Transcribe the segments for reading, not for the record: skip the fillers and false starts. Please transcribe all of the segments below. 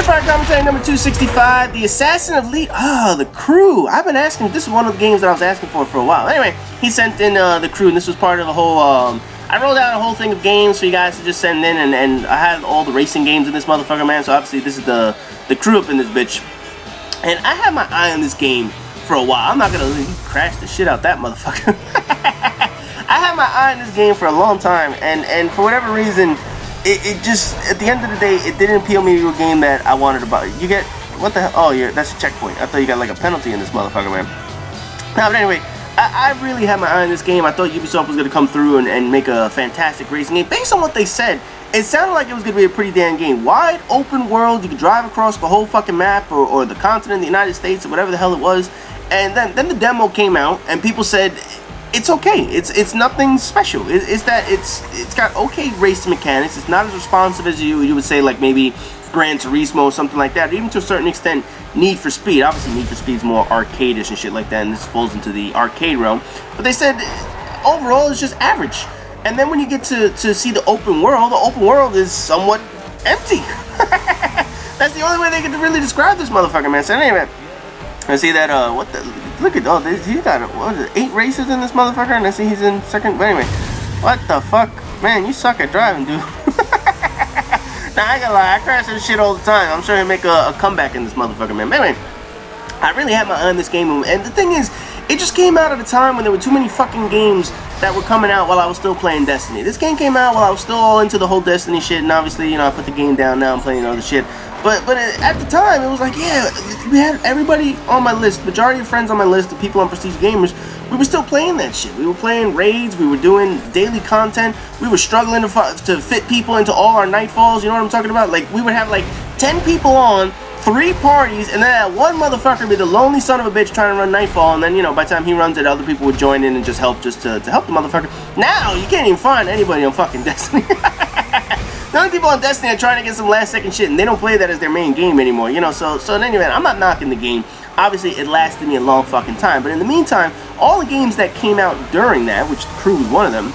Fire commentary number 265, the Assassin of Lead. Oh, the Crew. I've been asking. This is one of the games that I was asking for a while. Anyway, he sent in the Crew, and this was part of a whole. I rolled out a whole thing of games for you guys to just send in, and I had all the racing games in this motherfucker, man. So obviously, this is the Crew up in this bitch, and I had my eye on this game for a while. I'm not gonna crash the shit out that motherfucker. I had my eye on this game for a long time, and for whatever reason. It just, at the end of the day, it didn't appeal me to a game that I wanted to buy. You get, what the hell? Oh, that's a checkpoint. I thought you got like a penalty in this motherfucker, man. Now, but anyway, I really had my eye on this game. I thought Ubisoft was going to come through and make a fantastic racing game. Based on what they said, it sounded like it was going to be a pretty damn game. Wide open world, you could drive across the whole fucking map or the continent of the United States or whatever the hell it was. And then the demo came out and people said, it's okay. It's nothing special. It's got okay race mechanics. It's not as responsive as you would say, like maybe Gran Turismo or something like that. Or even to a certain extent, Need for Speed. Obviously, Need for Speed is more arcade-ish and shit like that, and this falls into the arcade realm. But they said overall it's just average. And then when you get to see the open world is somewhat empty. That's the only way they could really describe this motherfucker, man. So anyway, I see that what the. Look at all this. He got what is it, 8 races in this motherfucker, and I see he's in second. But anyway, what the fuck, man? You suck at driving, dude. Nah, I ain't gonna lie. I crash this shit all the time. I'm sure he'll make a comeback in this motherfucker, man. But anyway, I really had my eye on this game, and the thing is, it just came out at a time when there were too many fucking games that were coming out while I was still playing Destiny. This game came out while I was still all into the whole Destiny shit, and obviously, you know, I put the game down now. I'm playing other shit. But at the time, it was like, yeah, we had everybody on my list, majority of friends on my list, the people on Prestige Gamers, we were still playing that shit. We were playing raids, we were doing daily content, we were struggling to fit people into all our nightfalls, you know what I'm talking about? Like, we would have like 10 people on, 3 parties, and then that one motherfucker be the lonely son of a bitch trying to run Nightfall, and then, you know, by the time he runs it, other people would join in and just help to help the motherfucker. Now, you can't even find anybody on fucking Destiny. The only people on Destiny are trying to get some last second shit, and they don't play that as their main game anymore, you know, so anyway, I'm not knocking the game. Obviously, it lasted me a long fucking time, but in the meantime, all the games that came out during that, which the Crew was one of them,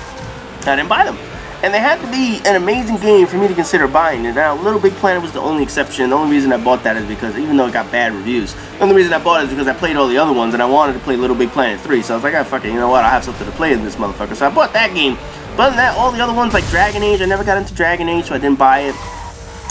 I didn't buy them. And they had to be an amazing game for me to consider buying it. Now, Little Big Planet was the only exception. The only reason I bought that is because, even though it got bad reviews, the only reason I bought it is because I played all the other ones, and I wanted to play Little Big Planet 3, so I was like, ah, fuck it, you know what, I have something to play in this motherfucker, so I bought that game. But other than that, all the other ones, like Dragon Age, I never got into Dragon Age, so I didn't buy it.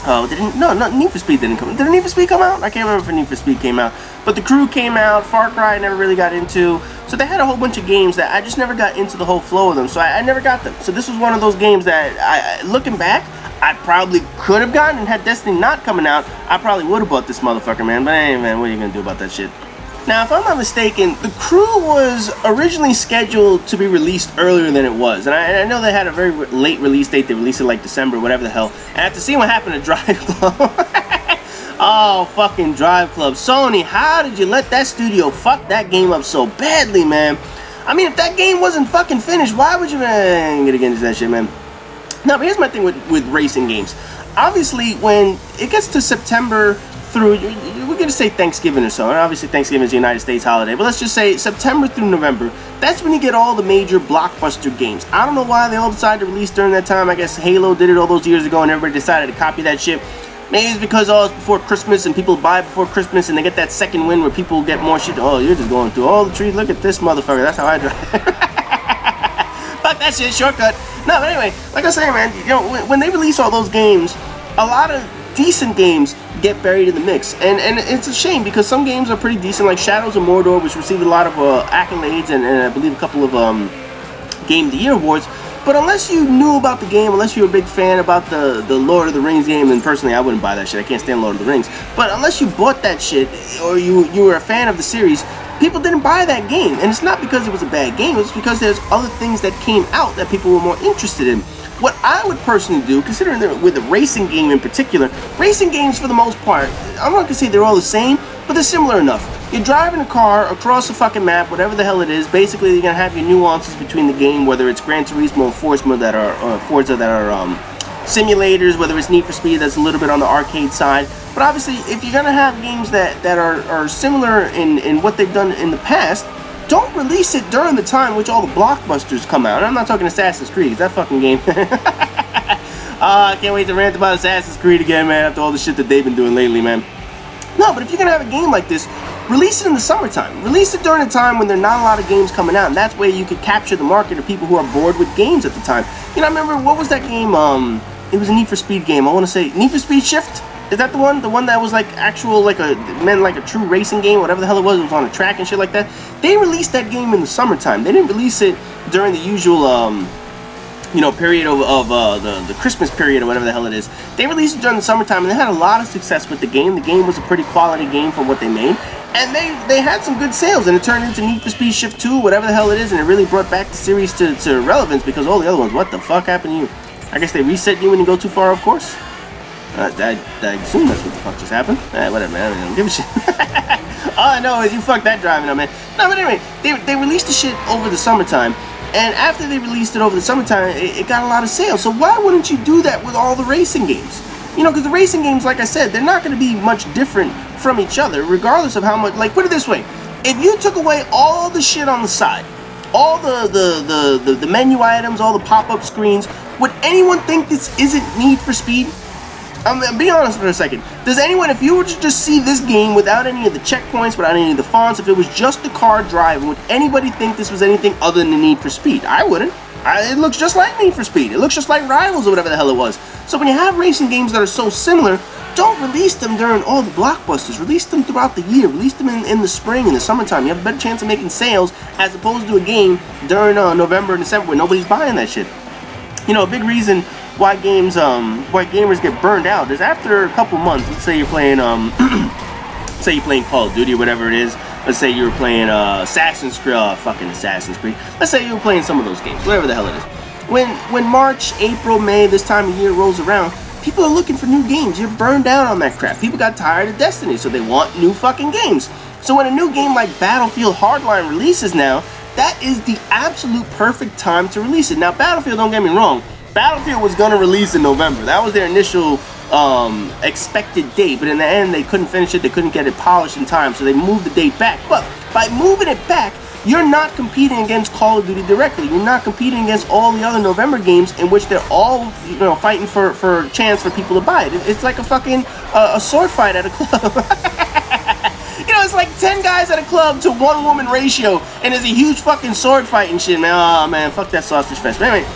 No, Need for Speed didn't come. Did Need for Speed come out? I can't remember if Need for Speed came out. But the Crew came out, Far Cry I never really got into. So they had a whole bunch of games that I just never got into the whole flow of them. So I never got them. So this was one of those games that, looking back, I probably could have gotten, and had Destiny not coming out, I probably would have bought this motherfucker, man. But hey, man, what are you going to do about that shit? Now, if I'm not mistaken, the Crew was originally scheduled to be released earlier than it was. And I know they had a very late release date. They released it like December, whatever the hell. And after seeing what happened to Drive Club... oh, fucking Drive Club. Sony, how did you let that studio fuck that game up so badly, man? I mean, if that game wasn't fucking finished, why would you... I'm gonna get into that shit, man. Now, but here's my thing with racing games. Obviously, when it gets to September... through, we're going to say Thanksgiving or so, and obviously Thanksgiving is a United States holiday, but let's just say September through November, that's when you get all the major blockbuster games. I don't know why they all decided to release during that time. I guess Halo did it all those years ago and everybody decided to copy that shit. Maybe it's because it's before Christmas and people buy before Christmas and they get that second win where people get more shit. Oh, you're just going through all the trees. Look at this motherfucker. That's how I drive. Fuck that shit, shortcut. No, but anyway, like I say, man, you know, when they release all those games, a lot of decent games get buried in the mix, and it's a shame because some games are pretty decent, like Shadows of Mordor, which received a lot of accolades and I believe a couple of Game of the Year awards. But unless you knew about the game, unless you were a big fan about the Lord of the Rings game, and personally I wouldn't buy that shit, I can't stand Lord of the Rings, but unless you bought that shit or you were a fan of the series, people didn't buy that game. And it's not because it was a bad game, it's because there's other things that came out that people were more interested in. What I would personally do, considering with the racing game in particular, racing games for the most part, I'm not going to say they're all the same, but they're similar enough. You're driving a car across the fucking map, whatever the hell it is. Basically, you're going to have your nuances between the game, whether it's Gran Turismo and Forza that are simulators, whether it's Need for Speed that's a little bit on the arcade side. But obviously, if you're going to have games that are similar in what they've done in the past, don't release it during the time which all the blockbusters come out. And I'm not talking Assassin's Creed, that fucking game. I can't wait to rant about Assassin's Creed again, man, after all the shit that they've been doing lately, man. No, but if you're gonna have a game like this, release it in the summertime. Release it during a time when there are not a lot of games coming out, and that's where you could capture the market of people who are bored with games at the time. You know, I remember, what was that game? It was a Need for Speed game. I want to say Need for Speed Shift. Is that the one? The one that was like actual, like a true racing game, whatever the hell it was on a track and shit like that. They released that game in the summertime. They didn't release it during the usual, you know, period of the Christmas period or whatever the hell it is. They released it during the summertime, and they had a lot of success with the game. The game was a pretty quality game from what they made, and they had some good sales, and it turned into Need for Speed Shift 2, whatever the hell it is, and it really brought back the series to relevance, because all the other ones, what the fuck happened to you? I guess they reset you when you go too far, of course. I assume that's what the fuck just happened. Whatever, man. I don't give a shit. All I know is you fucked that driving up, man. No, but anyway, they released the shit over the summertime. And after they released it over the summertime, it got a lot of sales. So why wouldn't you do that with all the racing games? You know, because the racing games, like I said, they're not going to be much different from each other, regardless of how much. Like, put it this way: if you took away all the shit on the side, all the menu items, all the pop-up screens, would anyone think this isn't Need for Speed? Be honest for a second. Does anyone, if you were to just see this game without any of the checkpoints, without any of the fonts, if it was just the car driving, would anybody think this was anything other than Need for Speed? I wouldn't. It looks just like Need for Speed. It looks just like Rivals or whatever the hell it was. So when you have racing games that are so similar, don't release them during all the blockbusters. Release them throughout the year. Release them in the spring, in the summertime. You have a better chance of making sales as opposed to a game during November and December where nobody's buying that shit. You know, a big reason why gamers get burned out is after a couple months. Let's say you're playing say you're playing Call of Duty or whatever it is. Let's say you were playing Assassin's Creed. Let's say you were playing some of those games, whatever the hell it is. When March, April, May, this time of year rolls around, people are looking for new games. You're burned out on that crap. People got tired of Destiny, so they want new fucking games. So when a new game like Battlefield Hardline releases now, that is the absolute perfect time to release it. Now, Battlefield, don't get me wrong, Battlefield was going to release in November. That was their initial expected date, but in the end, they couldn't finish it. They couldn't get it polished in time, so they moved the date back. But by moving it back, you're not competing against Call of Duty directly. You're not competing against all the other November games in which they're all, you know, fighting for a chance for people to buy it. It's like a fucking a sword fight at a club. You know, it's like 10 guys at a club to 1 woman ratio, and there's a huge fucking sword fight and shit, man. Oh, man, fuck that sausage fest. But anyway,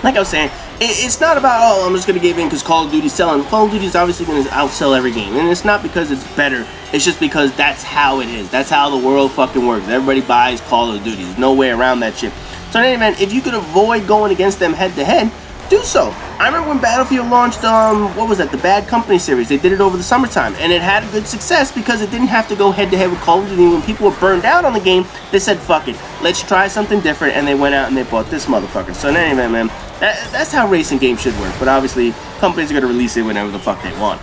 like I was saying, it's not about, oh, I'm just going to give in because Call of Duty's selling. Call of Duty's obviously going to outsell every game. And it's not because it's better. It's just because that's how it is. That's how the world fucking works. Everybody buys Call of Duty. There's no way around that shit. So in any event, if you could avoid going against them head-to-head, do so. I remember when Battlefield launched, what was that, the Bad Company series. They did it over the summertime, and it had a good success because it didn't have to go head-to-head with Call of Duty. When people were burned out on the game, they said, fuck it, let's try something different, and they went out and they bought this motherfucker. So in any event, man, that's how racing games should work, but obviously, companies are going to release it whenever the fuck they want.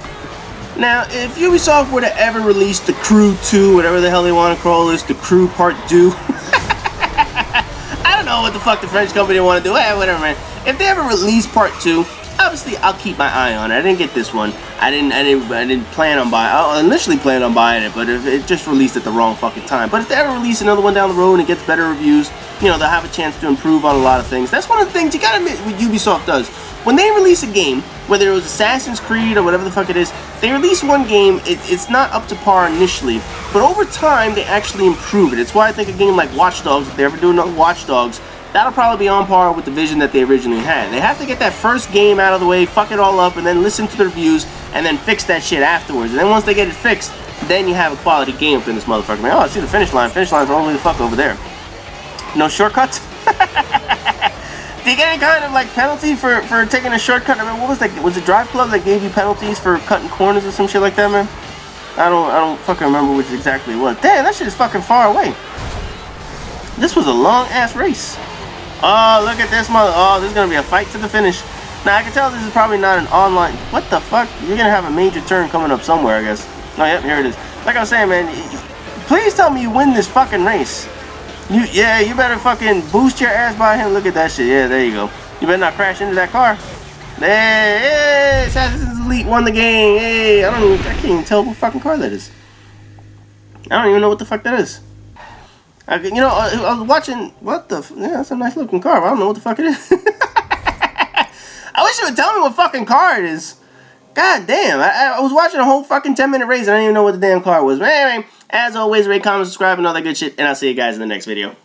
Now, if Ubisoft were to ever release The Crew 2, whatever the hell they want to call this, The Crew Part 2, I don't know what the fuck the French company want to do, whatever, man. If they ever release Part 2, obviously I'll keep my eye on it. I didn't get this one. I didn't plan on buying. I initially planned on buying it, but if it just released at the wrong fucking time. But if they ever release another one down the road and it gets better reviews, you know, they'll have a chance to improve on a lot of things. That's one of the things you gotta admit what Ubisoft does. When they release a game, whether it was Assassin's Creed or whatever the fuck it is, they release one game, it's not up to par initially, but over time they actually improve it. It's why I think a game like Watch Dogs, if they ever do another Watch Dogs, that'll probably be on par with the vision that they originally had. They have to get that first game out of the way, fuck it all up, and then listen to the reviews, and then fix that shit afterwards. And then once they get it fixed, then you have a quality game up in this motherfucker. Man, oh, I see the finish line. Finish line's all the way the fuck over there. No shortcuts? Did you get any kind of like penalty for taking a shortcut? I mean, what was that? Was it Drive Club that gave you penalties for cutting corners or some shit like that, man? I don't fucking remember which exactly it was. Damn, that shit is fucking far away. This was a long ass race. Oh, look at this mother. Oh, this is gonna be a fight to the finish. Now I can tell this is probably not an online. What the fuck? You're gonna have a major turn coming up somewhere, I guess. Oh, yep, here it is. Like I was saying, man, please tell me you win this fucking race. You better fucking boost your ass by him. Look at that shit. Yeah, there you go. You better not crash into that car. Hey, Assassin's Elite won the game. Hey, I can't even tell what fucking car that is. I don't even know what the fuck that is. I was watching. What the? Yeah, that's a nice looking car. But I don't know what the fuck it is. I wish you would tell me what fucking car it is. God damn, I was watching a whole fucking 10-minute race and I didn't even know what the damn car was. But anyway, as always, rate, comment, subscribe, and all that good shit, and I'll see you guys in the next video.